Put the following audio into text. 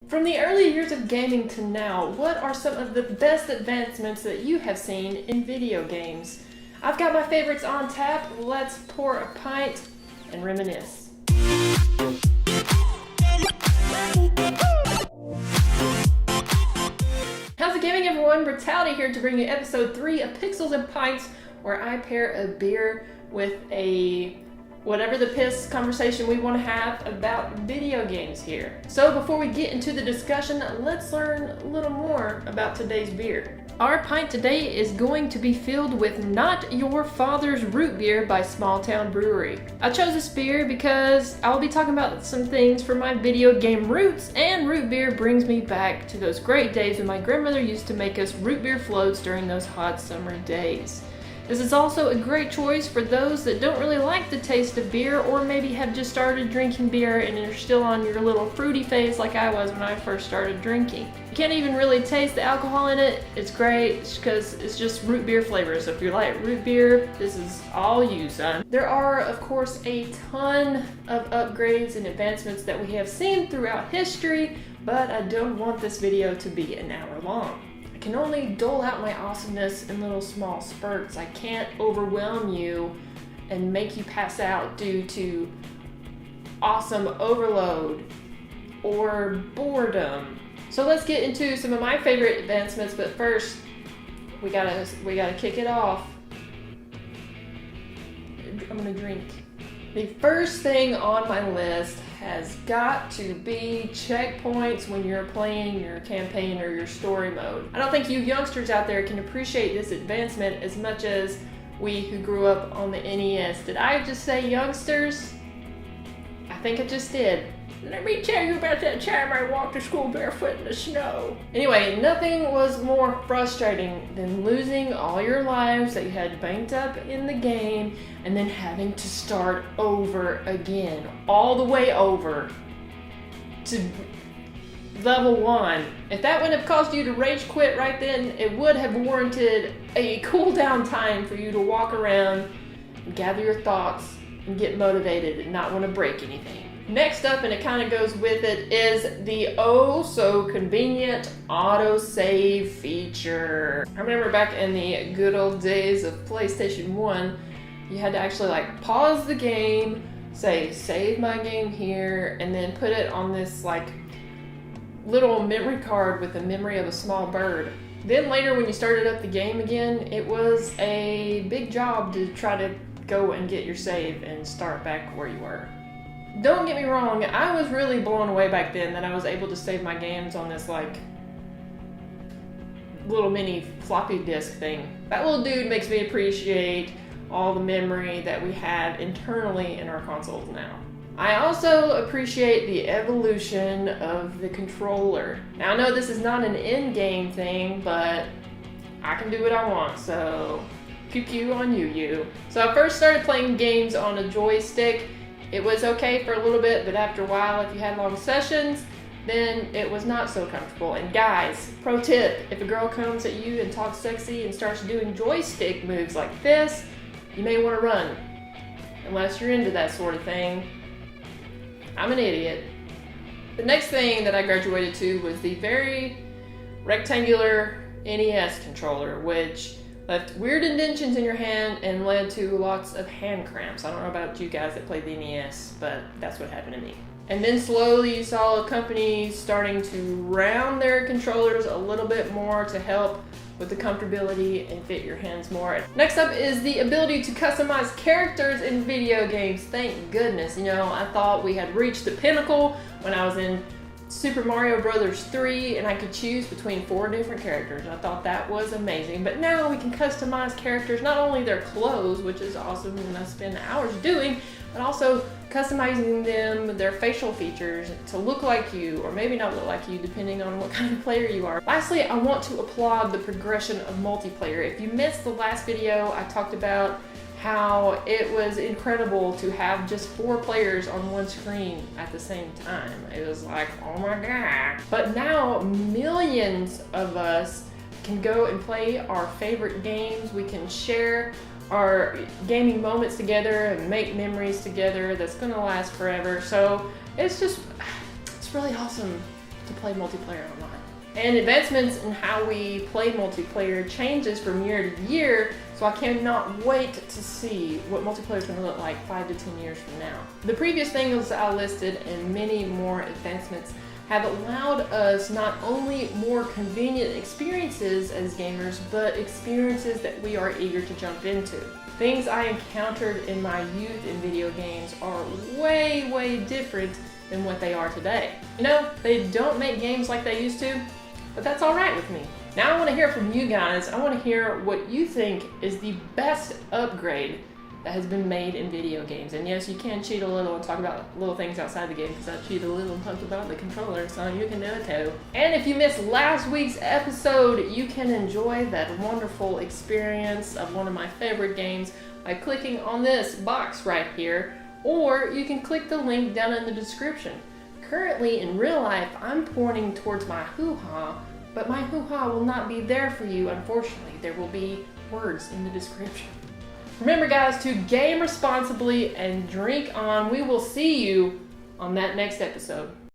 From the early years of gaming to now, what are some of the best advancements that you have seen in video games? I've got my favorites on tap. Let's pour a pint and reminisce. How's it gaming, everyone? Brutality here to bring you episode 3 of Pixels and Pints, where I pair a beer with a whatever the piss conversation we want to have about video games here. So before we get into the discussion, let's learn a little more about today's beer. Our pint today is going to be filled with Not Your Father's Root Beer by Small Town Brewery. I chose this beer because I'll be talking about some things from my video game roots, and root beer brings me back to those great days when my grandmother used to make us root beer floats during those hot summer days. This is also a great choice for those that don't really like the taste of beer, or maybe have just started drinking beer and you're still on your little fruity phase like I was when I first started drinking. You can't even really taste the alcohol in it. It's great because it's just root beer flavor. So if you like root beer, this is all you, son. There are, of course, a ton of upgrades and advancements that we have seen throughout history, but I don't want this video to be an hour long. I can only dole out my awesomeness in little small spurts. I can't overwhelm you and make you pass out due to awesome overload or boredom. So let's get into some of my favorite advancements, but first we gotta kick it off. I'm gonna drink. The first thing on my list has got to be checkpoints when you're playing your campaign or your story mode. I don't think you youngsters out there can appreciate this advancement as much as we who grew up on the NES. Did I just say youngsters? I think I just did. Let me tell you about that time I walked to school barefoot in the snow. Anyway, nothing was more frustrating than losing all your lives that you had banked up in the game and then having to start over again, all the way over to level 1. If that wouldn't have caused you to rage quit right then, it would have warranted a cooldown time for you to walk around and gather your thoughts and get motivated and not want to break anything. Next up, and it kind of goes with it, is the oh so convenient autosave feature. I remember back in the good old days of PlayStation 1, you had to actually pause the game, say save my game here, and then put it on this little memory card with the memory of a small bird. Then later when you started up the game again, it was a big job to try to go and get your save and start back where you were. Don't get me wrong, I was really blown away back then that I was able to save my games on this little mini floppy disk thing. That little dude makes me appreciate all the memory that we have internally in our consoles now. I also appreciate the evolution of the controller. Now I know this is not an in-game thing, but I can do what I want, so pew on you. So I first started playing games on a joystick. It was okay for a little bit, but after a while, if you had long sessions, then it was not so comfortable. And guys, pro tip, if a girl comes at you and talks sexy and starts doing joystick moves like this, you may want to run. Unless you're into that sort of thing. I'm an idiot. The next thing that I graduated to was the very rectangular NES controller, which left weird indentions in your hand and led to lots of hand cramps. I don't know about you guys that played the NES, but that's what happened to me. And then slowly you saw companies starting to round their controllers a little bit more to help with the comfortability and fit your hands more. Next up is the ability to customize characters in video games. Thank goodness. I thought we had reached the pinnacle when I was in Super Mario Bros. 3 and I could choose between 4 different characters, and I thought that was amazing. But now we can customize characters, not only their clothes, which is awesome and I spend hours doing, but also customizing them, their facial features to look like you, or maybe not look like you, depending on what kind of player you are. Lastly, I want to applaud the progression of multiplayer. If you missed the last video, I talked about how it was incredible to have just 4 players on one screen at the same time. It was like, oh my god. But now millions of us can go and play our favorite games. We can share our gaming moments together and make memories together that's gonna last forever. So it's really awesome to play multiplayer online. And advancements in how we play multiplayer changes from year to year, so I cannot wait to see what multiplayer is going to look like 5 to 10 years from now. The previous things I listed and many more advancements have allowed us not only more convenient experiences as gamers, but experiences that we are eager to jump into. Things I encountered in my youth in video games are way, way different than what they are today. You know, they don't make games like they used to, but that's all right with me. Now I want to hear from you guys. I want to hear what you think is the best upgrade that has been made in video games. And yes, you can cheat a little and talk about little things outside the game, because I cheat a little and talk about the controller, so you can do it too. And if you missed last week's episode, you can enjoy that wonderful experience of one of my favorite games by clicking on this box right here, or you can click the link down in the description. Currently, in real life, I'm pointing towards my hoo-ha, but my hoo-ha will not be there for you, unfortunately. There will be words in the description. Remember, guys, to game responsibly and drink on. We will see you on that next episode.